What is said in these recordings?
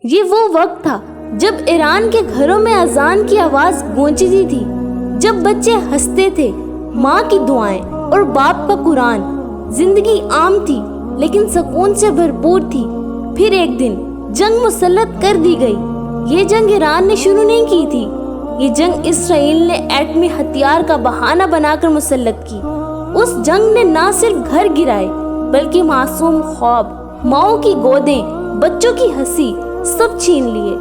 یہ وہ وقت تھا جب ایران کے گھروں میں اذان کی آواز گونجتی تھی، جب بچے ہنستے تھے، ماں کی دعائیں اور باپ کا قرآن، زندگی عام تھی لیکن سکون سے بھرپور تھی۔ پھر ایک دن جنگ مسلط کر دی گئی۔ یہ جنگ ایران نے شروع نہیں کی تھی، یہ جنگ اسرائیل نے ایٹمی ہتھیار کا بہانہ بنا کر مسلط کی۔ اس جنگ نے نہ صرف گھر گرائے بلکہ معصوم خواب، ماؤں کی گودیں، بچوں کی ہنسی سب چھین لیے۔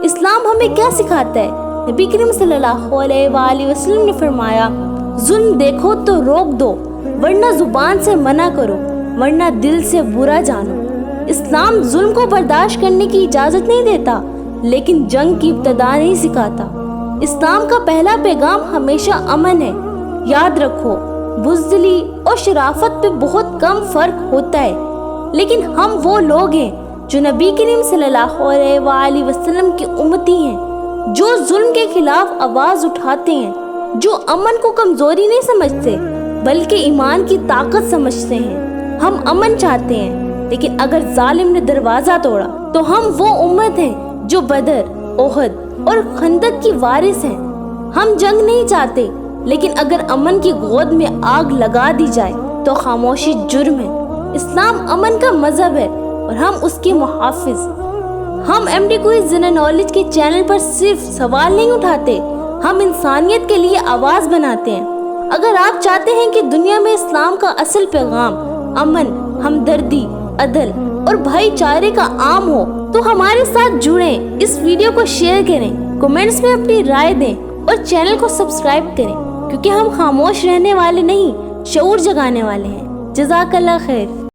اسلام ہمیں کیا سکھاتا ہے؟ نبی کریم صلی اللہ علیہ وآلہ وسلم نے فرمایا، ظلم دیکھو تو روک دو، ورنہ زبان سے منع کرو، ورنہ دل سے برا جانو۔ اسلام ظلم کو برداشت کرنے کی اجازت نہیں دیتا، لیکن جنگ کی ابتدا نہیں سکھاتا۔ اسلام کا پہلا پیغام ہمیشہ امن ہے۔ یاد رکھو، بزدلی اور شرافت پہ بہت کم فرق ہوتا ہے، لیکن ہم وہ لوگ ہیں جو نبی کریم صلی اللہ علیہ وآلہ وسلم کی امتی ہیں، جو ظلم کے خلاف آواز اٹھاتے ہیں، جو امن کو کمزوری نہیں سمجھتے بلکہ ایمان کی طاقت سمجھتے ہیں۔ ہم امن چاہتے ہیں، لیکن اگر ظالم نے دروازہ توڑا تو ہم وہ امت ہیں جو بدر، احد اور خندق کی وارث ہیں۔ ہم جنگ نہیں چاہتے، لیکن اگر امن کی گود میں آگ لگا دی جائے تو خاموشی جرم ہے۔ اسلام امن کا مذہب ہے اور ہم اس کے محافظ۔ ہم M D quiz general knowledge کے چینل پر صرف سوال نہیں اٹھاتے، ہم انسانیت کے لیے آواز بناتے ہیں۔ اگر آپ چاہتے ہیں کہ دنیا میں اسلام کا اصل پیغام امن، ہمدردی، عدل اور بھائی چارے کا عام ہو تو ہمارے ساتھ جڑیں، اس ویڈیو کو شیئر کریں، کمنٹس میں اپنی رائے دیں اور چینل کو سبسکرائب کریں، کیونکہ ہم خاموش رہنے والے نہیں، شعور جگانے والے ہیں۔ جزاک اللہ خیر۔